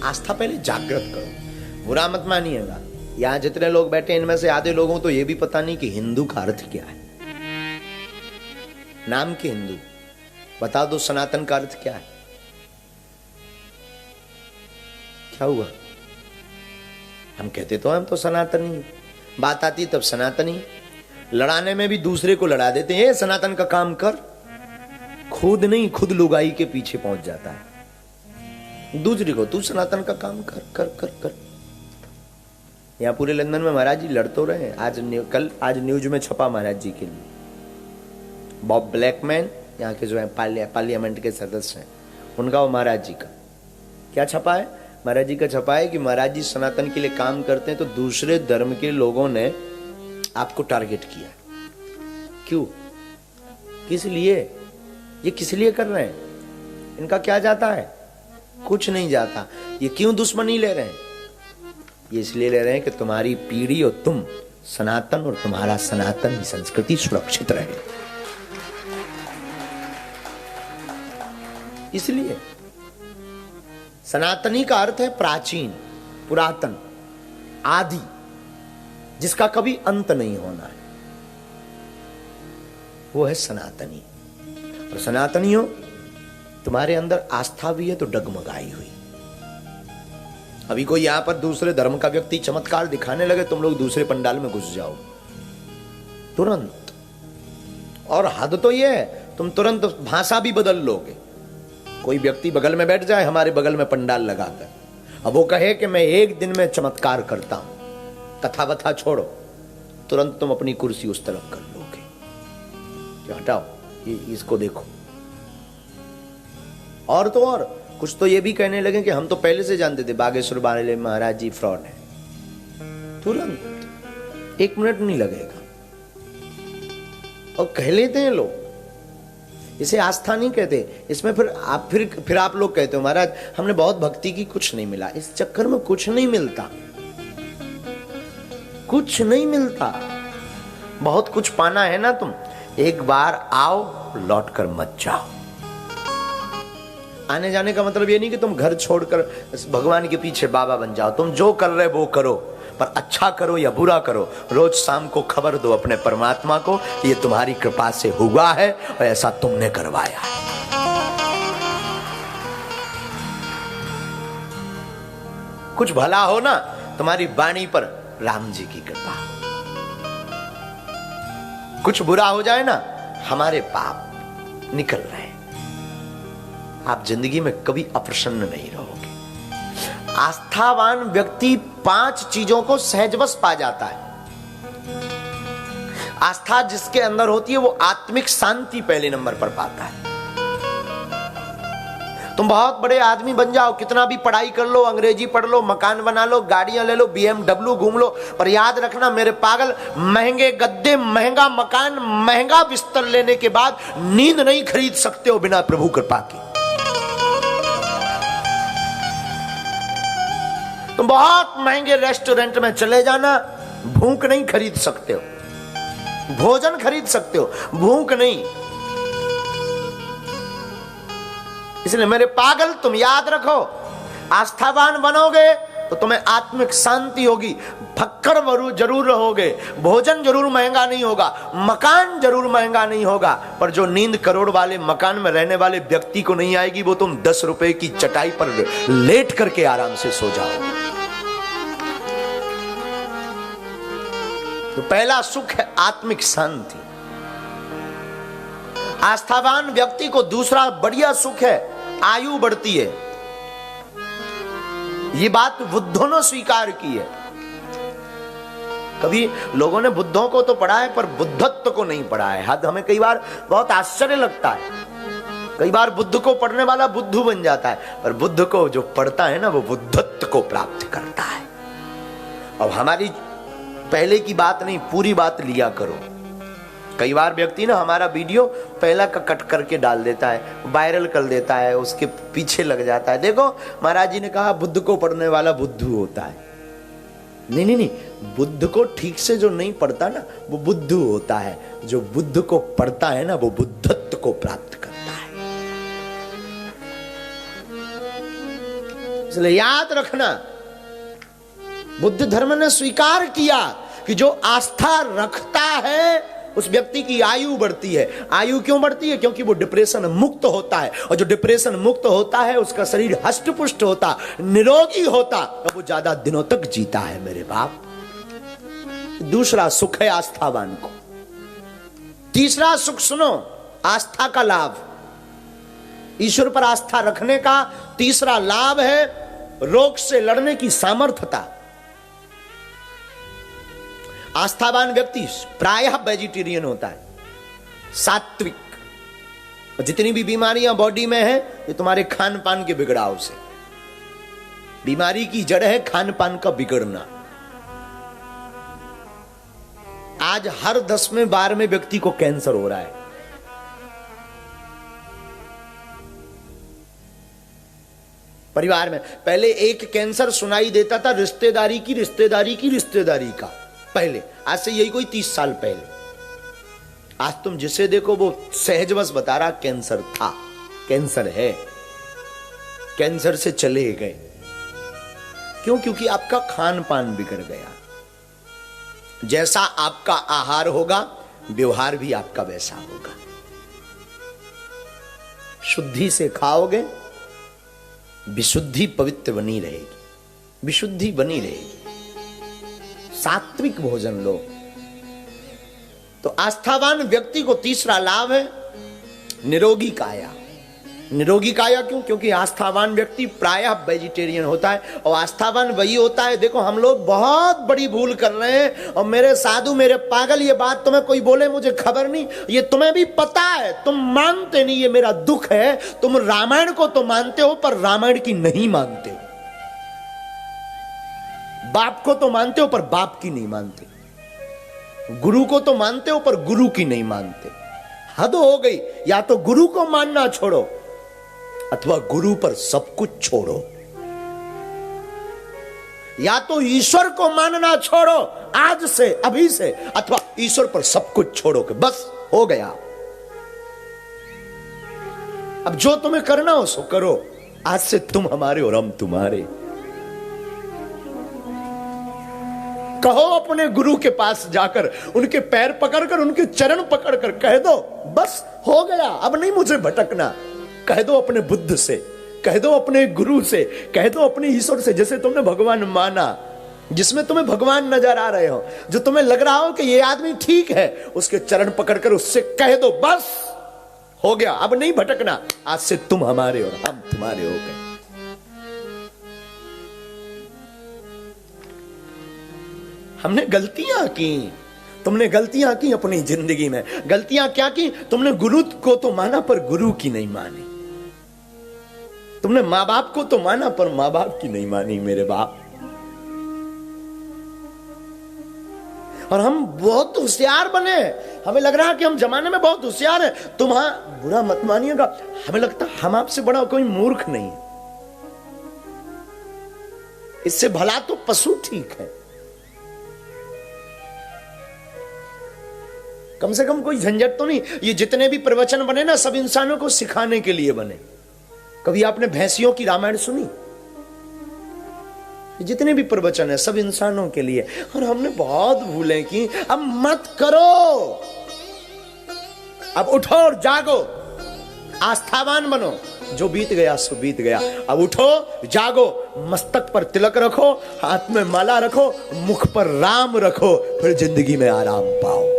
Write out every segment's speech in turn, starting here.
आस्था पहले जागृत करो। बुरा मत मानिएगा, यहां जितने लोग बैठे इनमें से आधे लोगों तो ये भी पता नहीं कि हिंदू का अर्थ क्या है। नाम के हिंदू, बता दो सनातन का अर्थ क्या है? क्या हुआ? हम कहते तो हम तो सनातनी, बात आती तब सनातनी, लड़ाने में भी दूसरे को लड़ा देते हैं, सनातन का काम कर, खुद नहीं, खुद लुगाई के पीछे पहुंच जाता है दूसरे को, तू सनातन का काम कर कर कर कर। यहां पूरे लंदन में महाराज जी लड़ तो रहे हैं। आज न्यूज में छपा महाराज जी के लिए, बॉब ब्लैकमैन यहाँ के जो है पार्लियामेंट के सदस्य हैं, उनका और महाराज जी का क्या छपा है? महाराज जी का छपा है कि महाराज जी सनातन के लिए काम करते हैं तो दूसरे धर्म के लोगों ने आपको टारगेट किया। क्यों? किस लिए? ये किस लिए कर रहे हैं? इनका क्या जाता है? कुछ नहीं जाता। ये क्यों दुश्मनी ले रहे हैं? ये इसलिए ले रहे हैं कि तुम्हारी पीढ़ी और तुम सनातन और तुम्हारा सनातन संस्कृति सुरक्षित रहे, इसलिए। सनातनी का अर्थ है प्राचीन, पुरातन, आदि, जिसका कभी अंत नहीं होना है, वो है सनातनी। और सनातनियों, तुम्हारे अंदर आस्था भी है तो डगमगाई हुई। अभी कोई यहां पर दूसरे धर्म का व्यक्ति चमत्कार दिखाने लगे, तुम लोग दूसरे पंडाल में घुस जाओ तुरंत। और हद तो यह है, तुम तुरंत भाषा भी बदल लोगे। कोई व्यक्ति बगल में बैठ जाए, हमारे बगल में पंडाल लगाकर, अब वो कहे कि मैं एक दिन में चमत्कार करता हूं, कथा वथा छोड़ो, तुरंत तुम अपनी कुर्सी उस तरफ कर लोगे कि हटाओ, इसको देखो। और तो और कुछ तो ये भी कहने लगे कि हम तो पहले से जानते थे बागेश्वर वाले महाराज जी फ्रॉड है। तुरंत 1 मिनट नहीं लगेगा और कह लेते हैं लोग। इसे आस्था नहीं कहते, इसमें फिर आप लोग कहते हो महाराज हमने बहुत भक्ति की, कुछ नहीं मिला। इस चक्कर में कुछ नहीं मिलता, कुछ नहीं मिलता। बहुत कुछ पाना है ना, तुम एक बार आओ, लौट कर मत जाओ। आने जाने का मतलब ये नहीं कि तुम घर छोड़कर भगवान के पीछे बाबा बन जाओ। तुम जो कर रहे वो करो, पर अच्छा करो या बुरा करो, रोज शाम को खबर दो अपने परमात्मा को, ये तुम्हारी कृपा से हुआ है और ऐसा तुमने करवाया है। कुछ भला हो ना, तुम्हारी वाणी पर राम जी की कृपा। कुछ बुरा हो जाए ना, हमारे पाप निकल रहे हैं। आप जिंदगी में कभी अप्रसन्न नहीं रहोगे। आस्थावान व्यक्ति 5 चीजों को सहजवश पा जाता है। आस्था जिसके अंदर होती है वो आत्मिक शांति पहले नंबर पर पाता है। तुम बहुत बड़े आदमी बन जाओ, कितना भी पढ़ाई कर लो, अंग्रेजी पढ़ लो, मकान बना लो, गाड़ियां ले लो, BMW घूम लो, पर याद रखना मेरे पागल, महंगे गद्दे, महंगा मकान, महंगा बिस्तर लेने के बाद नींद नहीं खरीद सकते हो बिना प्रभु कृपा की। तुम बहुत महंगे रेस्टोरेंट में चले जाना, भूख नहीं खरीद सकते हो। भोजन खरीद सकते हो, भूख नहीं। इसलिए मेरे पागल, तुम याद रखो, आस्थावान बनोगे तो तुम्हें आत्मिक शांति होगी। फक्कर जरूर रहोगे, भोजन जरूर महंगा नहीं होगा, मकान जरूर महंगा नहीं होगा, पर जो नींद करोड़ वाले मकान में रहने वाले व्यक्ति को नहीं आएगी, वो तुम 10 रुपए की चटाई पर लेट करके आराम से सो जाओ। तो पहला सुख है आत्मिक शांति। आस्थावान व्यक्ति को दूसरा बढ़िया सुख है, आयु बढ़ती है। ये बात बुद्धों ने स्वीकार की है। कभी लोगों ने बुद्धों को तो पढ़ा है पर बुद्धत्व को नहीं पढ़ा है। हमें कई बार बहुत आश्चर्य लगता है, कई बार बुद्ध को पढ़ने वाला बुद्धू बन जाता है, पर बुद्ध को जो पढ़ता है ना वो बुद्धत्व को प्राप्त करता है। अब हमारी पहले की बात नहीं, पूरी बात लिया करो। कई बार व्यक्ति ना हमारा वीडियो पहला का कट करके डाल देता है, वायरल कर देता है, उसके पीछे लग जाता है। देखो महाराज जी ने कहा बुद्ध को पढ़ने वाला बुद्धू होता है। नहीं नहीं नहीं, बुद्ध को ठीक से जो नहीं पढ़ता ना वो बुद्धू होता है, जो बुद्ध को पढ़ता है ना वो बुद्धत्व को प्राप्त करता है। इसलिए याद रखना, बुद्ध धर्म ने स्वीकार किया कि जो आस्था रखता है उस व्यक्ति की आयु बढ़ती है। आयु क्यों बढ़ती है? क्योंकि वो डिप्रेशन मुक्त होता है, और जो डिप्रेशन मुक्त होता है उसका शरीर हष्ट पुष्ट होता, निरोगी होता, और वो ज्यादा दिनों तक जीता है मेरे बाप। दूसरा सुख है आस्थावान को। तीसरा सुख सुनो, आस्था का लाभ। ईश्वर पर आस्था रखने का तीसरा लाभ है रोग से लड़ने की सामर्थ्यता। आस्थावान व्यक्ति प्रायः वेजिटेरियन होता है, सात्विक। जितनी भी बीमारियां बॉडी में है ये तुम्हारे खान पान के बिगड़ाव से। बीमारी की जड़ है खान पान का बिगड़ना। आज हर 10वें 12वें व्यक्ति को कैंसर हो रहा है। परिवार में पहले एक कैंसर सुनाई देता था रिश्तेदारी की का, पहले। आज से यही कोई 30 साल पहले। आज तुम जिसे देखो वो सहजवश बता रहा कैंसर था, कैंसर है, कैंसर से चले गए। क्यों? क्योंकि आपका खान पान बिगड़ गया। जैसा आपका आहार होगा व्यवहार भी आपका वैसा होगा। शुद्धि से खाओगे विशुद्धि पवित्र बनी रहेगी, विशुद्धि बनी रहेगी। सात्विक भोजन लो। तो आस्थावान व्यक्ति को तीसरा लाभ है निरोगी काया। निरोगी काया क्यों? क्योंकि आस्थावान व्यक्ति प्रायः वेजिटेरियन होता है, और आस्थावान वही होता है। देखो हम लोग बहुत बड़ी भूल कर रहे हैं, और मेरे साधु मेरे पागल, ये बात तुम्हें कोई बोले मुझे खबर नहीं, ये तुम्हें भी पता है, तुम मानते नहीं, ये मेरा दुख है। तुम रामायण को तो मानते हो पर रामायण की नहीं मानते हो, बाप को तो मानते हो पर बाप की नहीं मानते, गुरु को तो मानते हो पर गुरु की नहीं मानते। हद हो गई। या तो गुरु को मानना छोड़ो अथवा गुरु पर सब कुछ छोड़ो, या तो ईश्वर को मानना छोड़ो आज से, अभी से, अथवा ईश्वर पर सब कुछ छोड़ो के बस हो गया। अब जो तुम्हें करना हो सो करो। आज से तुम हमारे और हम तुम्हारे। कहो अपने गुरु के पास जाकर, उनके पैर पकड़कर, उनके चरण पकड़कर कह दो बस हो गया, अब नहीं मुझे भटकना। कह दो अपने बुद्ध से, कह दो अपने गुरु से, कह दो अपने ईश्वर से, जैसे तुमने भगवान माना, जिसमें तुम्हें भगवान नजर आ रहे हो, जो तुम्हें लग रहा हो कि ये आदमी ठीक है, उसके चरण पकड़कर उससे कह दो बस हो गया, अब नहीं भटकना। आज से तुम हमारे और हम तुम्हारे हो गए। हमने गलतियां की, तुमने गलतियां की अपनी जिंदगी में। गलतियां क्या की? तुमने गुरु को तो माना पर गुरु की नहीं मानी। तुमने मां बाप को तो माना पर मां बाप की नहीं मानी मेरे बाप। और हम बहुत होशियार बने, हमें लग रहा है कि हम जमाने में बहुत होशियार हैं। तुम बुरा मत मानिएगा, हमें लगता है हम आपसे बड़ा कोई मूर्ख नहीं है। इससे भला तो पशु ठीक है, कम से कम कोई झंझट तो नहीं। ये जितने भी प्रवचन बने ना, सब इंसानों को सिखाने के लिए बने। कभी आपने भैंसियों की रामायण सुनी? जितने भी प्रवचन है सब इंसानों के लिए। और हमने बहुत भूलें की। अब मत करो, अब उठो और जागो, आस्थावान बनो। जो बीत गया सो बीत गया, अब उठो जागो, मस्तक पर तिलक रखो, हाथ में माला रखो, मुख पर राम रखो, फिर जिंदगी में आराम पाओ।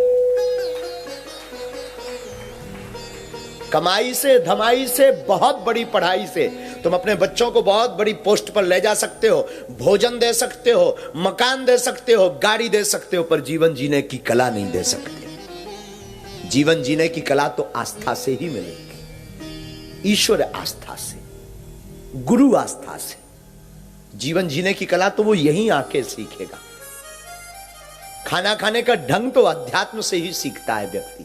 कमाई से, धमाई से, बहुत बड़ी पढ़ाई से तुम अपने बच्चों को बहुत बड़ी पोस्ट पर ले जा सकते हो, भोजन दे सकते हो, मकान दे सकते हो, गाड़ी दे सकते हो, पर जीवन जीने की कला नहीं दे सकते। जीवन जीने की कला तो आस्था से ही मिलेगी, ईश्वर आस्था से, गुरु आस्था से। जीवन जीने की कला तो वो यहीं आके सीखेगा। खाना खाने का ढंग तो अध्यात्म से ही सीखता है व्यक्ति।